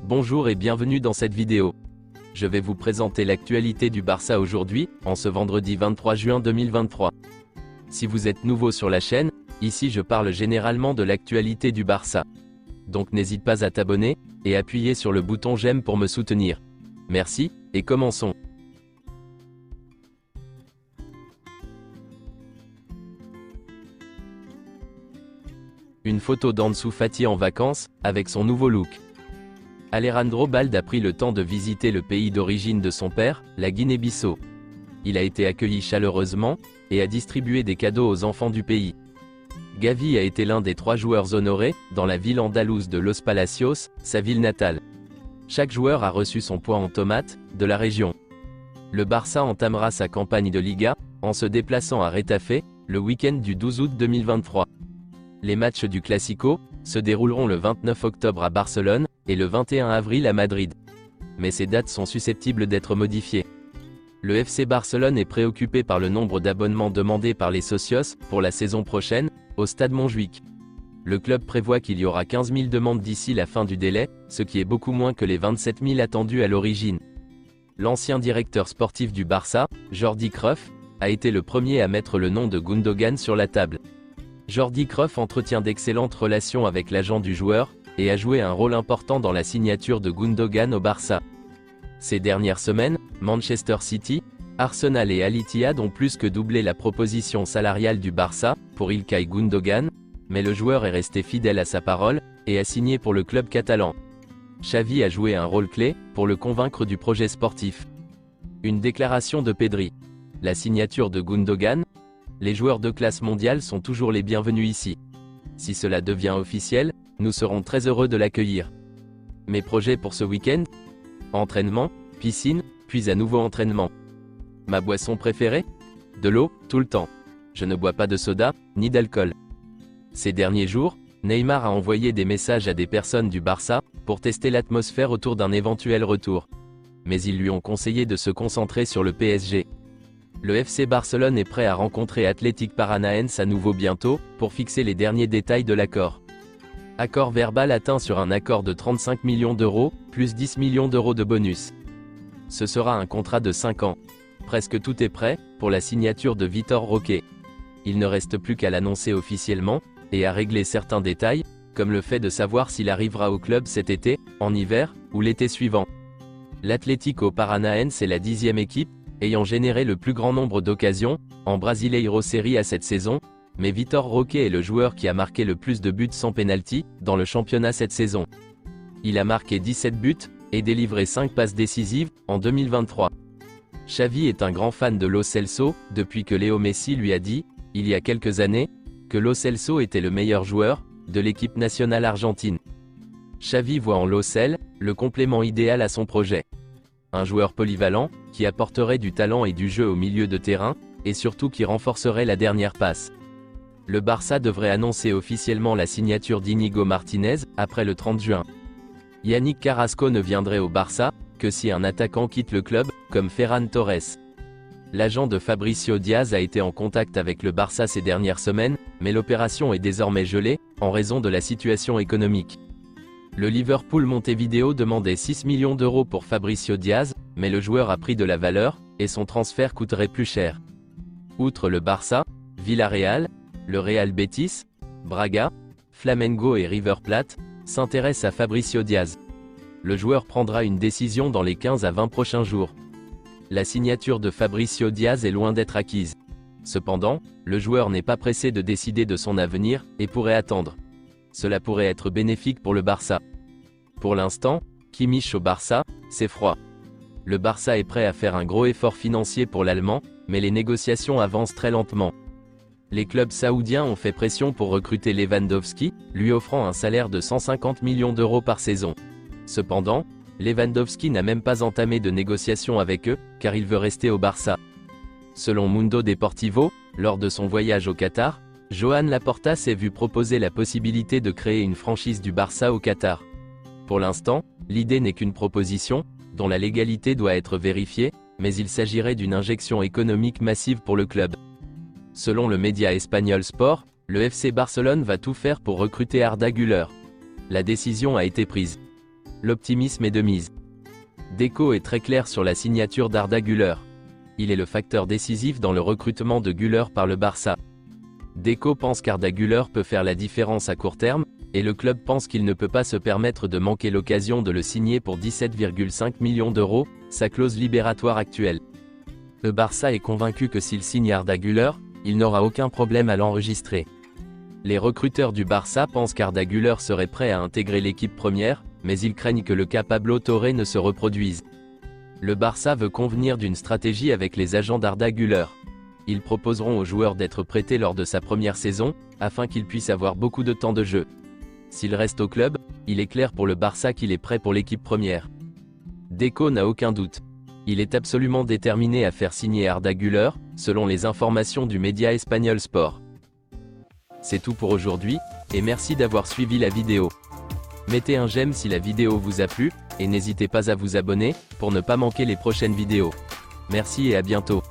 Bonjour et bienvenue dans cette vidéo. Je vais vous présenter l'actualité du Barça aujourd'hui, en ce vendredi 23 juin 2023. Si vous êtes nouveau sur la chaîne, ici je parle généralement de l'actualité du Barça. Donc n'hésite pas à t'abonner, et appuyer sur le bouton j'aime pour me soutenir. Merci, et commençons. Une photo d'Ansu Fati en vacances, avec son nouveau look. Alejandro Balde a pris le temps de visiter le pays d'origine de son père, la Guinée-Bissau. Il a été accueilli chaleureusement, et a distribué des cadeaux aux enfants du pays. Gavi a été l'un des 3 joueurs honorés, dans la ville andalouse de Los Palacios, sa ville natale. Chaque joueur a reçu son poids en tomates, de la région. Le Barça entamera sa campagne de Liga, en se déplaçant à Retafe, le week-end du 12 août 2023. Les matchs du Classico se dérouleront le 29 octobre à Barcelone, et le 21 avril à Madrid. Mais ces dates sont susceptibles d'être modifiées. Le FC Barcelone est préoccupé par le nombre d'abonnements demandés par les socios, pour la saison prochaine, au stade Montjuïc. Le club prévoit qu'il y aura 15 000 demandes d'ici la fin du délai, ce qui est beaucoup moins que les 27 000 attendus à l'origine. L'ancien directeur sportif du Barça, Jordi Cruyff, a été le premier à mettre le nom de Gundogan sur la table. Jordi Cruyff entretient d'excellentes relations avec l'agent du joueur, et a joué un rôle important dans la signature de Gundogan au Barça. Ces dernières semaines, Manchester City, Arsenal et Al Ittihad ont plus que doublé la proposition salariale du Barça, pour Ilkay Gundogan, mais le joueur est resté fidèle à sa parole, et a signé pour le club catalan. Xavi a joué un rôle clé, pour le convaincre du projet sportif. Une déclaration de Pedri. La signature de Gundogan. Les joueurs de classe mondiale sont toujours les bienvenus ici. Si cela devient officiel, nous serons très heureux de l'accueillir. Mes projets pour ce week-end? Entraînement, piscine, puis à nouveau entraînement. Ma boisson préférée? De l'eau, tout le temps. Je ne bois pas de soda, ni d'alcool. Ces derniers jours, Neymar a envoyé des messages à des personnes du Barça, pour tester l'atmosphère autour d'un éventuel retour. Mais ils lui ont conseillé de se concentrer sur le PSG. Le FC Barcelone est prêt à rencontrer Athletic Paranaense à nouveau bientôt, pour fixer les derniers détails de l'accord. Accord verbal atteint sur un accord de 35 millions d'euros, plus 10 millions d'euros de bonus. Ce sera un contrat de 5 ans. Presque tout est prêt, pour la signature de Vitor Roque. Il ne reste plus qu'à l'annoncer officiellement, et à régler certains détails, comme le fait de savoir s'il arrivera au club cet été, en hiver, ou l'été suivant. L'Atlético Paranaense est la 10e équipe, ayant généré le plus grand nombre d'occasions, en Brasileiro Série à cette saison, mais Vitor Roque est le joueur qui a marqué le plus de buts sans pénalty, dans le championnat cette saison. Il a marqué 17 buts, et délivré 5 passes décisives, en 2023. Xavi est un grand fan de Lo Celso, depuis que Léo Messi lui a dit, il y a quelques années, que Lo Celso était le meilleur joueur, de l'équipe nationale argentine. Xavi voit en Lo Cel, le complément idéal à son projet. Un joueur polyvalent, qui apporterait du talent et du jeu au milieu de terrain, et surtout qui renforcerait la dernière passe. Le Barça devrait annoncer officiellement la signature d'Inigo Martinez, après le 30 juin. Yannick Carrasco ne viendrait au Barça, que si un attaquant quitte le club, comme Ferran Torres. L'agent de Fabricio Diaz a été en contact avec le Barça ces dernières semaines, mais l'opération est désormais gelée, en raison de la situation économique. Le Liverpool Montevideo demandait 6 millions d'euros pour Fabricio Diaz, mais le joueur a pris de la valeur, et son transfert coûterait plus cher. Outre le Barça, Villarreal, le Real Betis, Braga, Flamengo et River Plate s'intéressent à Fabricio Diaz. Le joueur prendra une décision dans les 15 à 20 prochains jours. La signature de Fabricio Diaz est loin d'être acquise. Cependant, le joueur n'est pas pressé de décider de son avenir, et pourrait attendre. Cela pourrait être bénéfique pour le Barça. Pour l'instant, Kimmich au Barça, c'est froid. Le Barça est prêt à faire un gros effort financier pour l'Allemand, mais les négociations avancent très lentement. Les clubs saoudiens ont fait pression pour recruter Lewandowski, lui offrant un salaire de 150 millions d'euros par saison. Cependant, Lewandowski n'a même pas entamé de négociations avec eux, car il veut rester au Barça. Selon Mundo Deportivo, lors de son voyage au Qatar, Joan Laporta s'est vu proposer la possibilité de créer une franchise du Barça au Qatar. Pour l'instant, l'idée n'est qu'une proposition, dont la légalité doit être vérifiée, mais il s'agirait d'une injection économique massive pour le club. Selon le média espagnol Sport, le FC Barcelone va tout faire pour recruter Arda Güler. La décision a été prise. L'optimisme est de mise. Deco est très clair sur la signature d'Arda Güler. Il est le facteur décisif dans le recrutement de Güler par le Barça. Deco pense qu'Arda Güler peut faire la différence à court terme, et le club pense qu'il ne peut pas se permettre de manquer l'occasion de le signer pour 17,5 millions d'euros, sa clause libératoire actuelle. Le Barça est convaincu que s'il signe Arda Güler, il n'aura aucun problème à l'enregistrer. Les recruteurs du Barça pensent qu'Arda Güler serait prêt à intégrer l'équipe première, mais ils craignent que le cas Pablo Torre ne se reproduise. Le Barça veut convenir d'une stratégie avec les agents d'Arda Güler. Ils proposeront au joueur d'être prêté lors de sa première saison, afin qu'il puisse avoir beaucoup de temps de jeu. S'il reste au club, il est clair pour le Barça qu'il est prêt pour l'équipe première. Deco n'a aucun doute. Il est absolument déterminé à faire signer Arda Güler, selon les informations du média espagnol Sport. C'est tout pour aujourd'hui, et merci d'avoir suivi la vidéo. Mettez un j'aime si la vidéo vous a plu, et n'hésitez pas à vous abonner, pour ne pas manquer les prochaines vidéos. Merci et à bientôt.